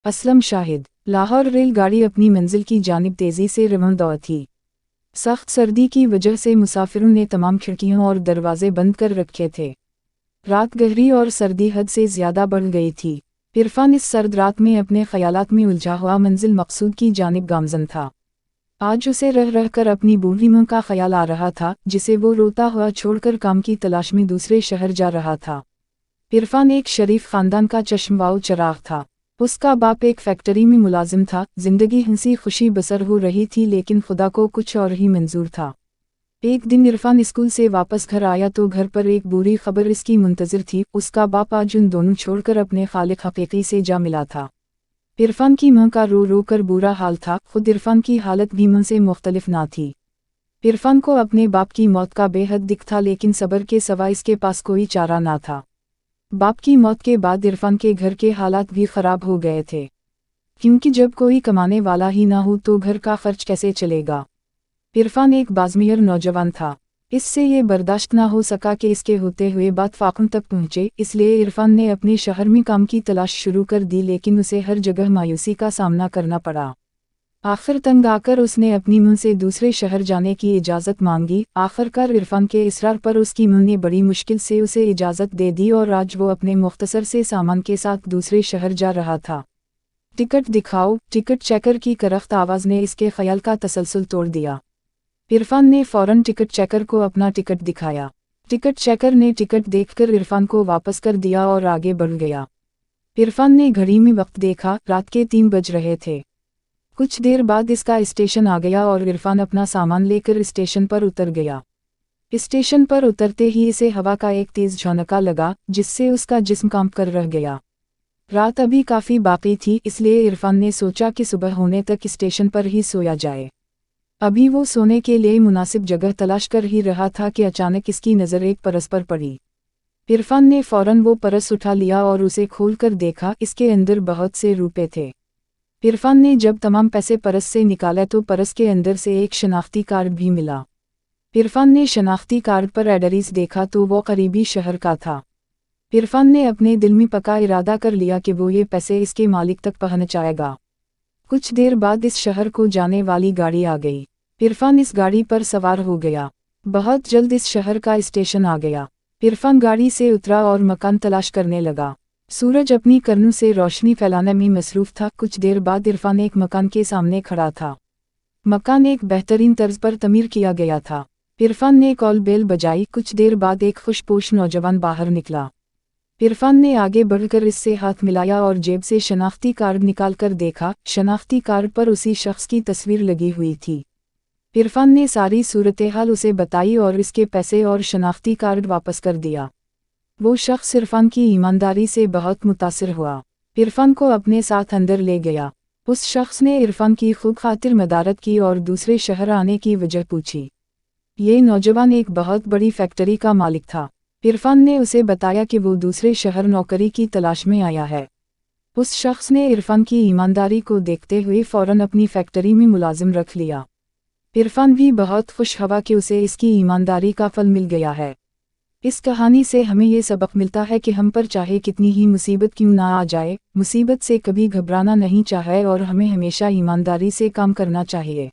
اسلم شاہد۔ Lahore rail گاڑی اپنی منزل کی جانب تیزی سے رواں تھی۔ سخت سردی کی وجہ سے مسافروں نے تمام کھڑکیاں اور دروازے بند کر رکھے تھے۔ رات گہری اور سردی حد سے زیادہ بڑھ گئی تھی۔ عرفان اس سرد رات میں اپنے خیالات میں الجھا ہوا منزل مقصود کی جانب گامزن تھا۔ آج اسے رہ رہ کر اپنی بوڑھی ماں کا خیال آ رہا تھا، جسے وہ روتا ہوا چھوڑ کر کام کی تلاش میں دوسرے شہر جا رہا تھا۔ عرفان ایک شریف خاندان کا چشماؤ چراغ تھا۔ اس کا باپ ایک فیکٹری میں ملازم تھا۔ زندگی ہنسی خوشی بسر ہو رہی تھی، لیکن خدا کو کچھ اور ہی منظور تھا۔ ایک دن عرفان اسکول سے واپس گھر آیا تو گھر پر ایک بری خبر اس کی منتظر تھی۔ اس کا باپ آج ان دونوں چھوڑ کر اپنے خالق حقیقی سے جا ملا تھا۔ عرفان کی ماں کا رو رو کر برا حال تھا، خود عرفان کی حالت بھی ماں سے مختلف نہ تھی۔ عرفان کو اپنے باپ کی موت کا بے حد دکھ تھا، لیکن صبر کے سوا اس کے پاس کوئی چارہ نہ تھا۔ باپ کی موت کے بعد عرفان کے گھر کے حالات بھی خراب ہو گئے تھے، کیونکہ جب کوئی کمانے والا ہی نہ ہو تو گھر کا خرچ کیسے چلے گا۔ عرفان ایک بازمیر نوجوان تھا۔ اس سے یہ برداشت نہ ہو سکا کہ اس کے ہوتے ہوئے بات فاقوں تک پہنچے، اس لیے عرفان نے اپنے شہر میں کام کی تلاش شروع کر دی، لیکن اسے ہر جگہ مایوسی کا سامنا کرنا پڑا۔ آخر تنگ آ کر اس نے اپنی ماں سے دوسرے شہر جانے کی اجازت مانگی۔ آخر کار عرفان کے اصرار پر اس کی ماں نے بڑی مشکل سے اسے اجازت دے دی اور آج وہ اپنے مختصر سے سامان کے ساتھ دوسرے شہر جا رہا تھا۔ ٹکٹ دکھاؤ، ٹکٹ چیکر کی کرخت آواز نے اس کے خیال کا تسلسل توڑ دیا۔ عرفان نے فوراً ٹکٹ چیکر کو اپنا ٹکٹ دکھایا۔ ٹکٹ چیکر نے ٹکٹ دیکھ کر عرفان کو واپس کر دیا اور آگے بڑھ گیا۔ عرفان نے گھڑی میں وقت دیکھا، رات کے 3 بج رہے تھے۔ کچھ دیر بعد اس کا اسٹیشن آ گیا اور عرفان اپنا سامان لے کر اسٹیشن پر اتر گیا۔ اسٹیشن پر اترتے ہی اسے ہوا کا ایک تیز جھونکا لگا، جس سے اس کا جسم کانپ کر رہ گیا۔ رات ابھی کافی باقی تھی، اس لیے عرفان نے سوچا کہ صبح ہونے تک اسٹیشن پر ہی سویا جائے۔ ابھی وہ سونے کے لیے مناسب جگہ تلاش کر ہی رہا تھا کہ اچانک اس کی نظر ایک پرس پر پڑی۔ عرفان نے فوراً وہ پرس اٹھا لیا اور اسے کھول کر دیکھا، اس کے اندر بہت سے روپے تھے۔ عرفان نے جب تمام پیسے پرس سے نکالے تو پرس کے اندر سے ایک شناختی کارڈ بھی ملا۔ عرفان نے شناختی کارڈ پر ایڈریس دیکھا تو وہ قریبی شہر کا تھا۔ عرفان نے اپنے دل میں پکا ارادہ کر لیا کہ وہ یہ پیسے اس کے مالک تک پہنچائے گا۔ کچھ دیر بعد اس شہر کو جانے والی گاڑی آ گئی۔ عرفان اس گاڑی پر سوار ہو گیا۔ بہت جلد اس شہر کا اسٹیشن آ گیا۔ عرفان گاڑی سے اترا اور مکان تلاش کرنے لگا۔ سورج اپنی کرنوں سے روشنی پھیلانے میں مصروف تھا۔ کچھ دیر بعد عرفان ایک مکان کے سامنے کھڑا تھا۔ مکان ایک بہترین طرز پر تعمیر کیا گیا تھا۔ عرفان نے کال بیل بجائی۔ کچھ دیر بعد ایک خوش پوش نوجوان باہر نکلا۔ عرفان نے آگے بڑھ کر اس سے ہاتھ ملایا اور جیب سے شناختی کارڈ نکال کر دیکھا۔ شناختی کارڈ پر اسی شخص کی تصویر لگی ہوئی تھی۔ عرفان نے ساری صورتحال اسے بتائی اور اس کے پیسے اور شناختی کارڈ واپس کر دیا۔ وہ شخص عرفان کی ایمانداری سے بہت متاثر ہوا۔ عرفان کو اپنے ساتھ اندر لے گیا۔ اس شخص نے عرفان کی خوب خاطر مدارت کی اور دوسرے شہر آنے کی وجہ پوچھی۔ یہ نوجوان ایک بہت بڑی فیکٹری کا مالک تھا۔ عرفان نے اسے بتایا کہ وہ دوسرے شہر نوکری کی تلاش میں آیا ہے۔ اس شخص نے عرفان کی ایمانداری کو دیکھتے ہوئے فوراً اپنی فیکٹری میں ملازم رکھ لیا۔ عرفان بھی بہت خوش ہوا کہ اسے اس کی ایمانداری کا پھل مل گیا ہے۔ اس کہانی سے ہمیں یہ سبق ملتا ہے کہ ہم پر چاہے کتنی ہی مصیبت کیوں نہ آ جائے، مصیبت سے کبھی گھبرانا نہیں چاہیے اور ہمیں ہمیشہ ایمانداری سے کام کرنا چاہیے۔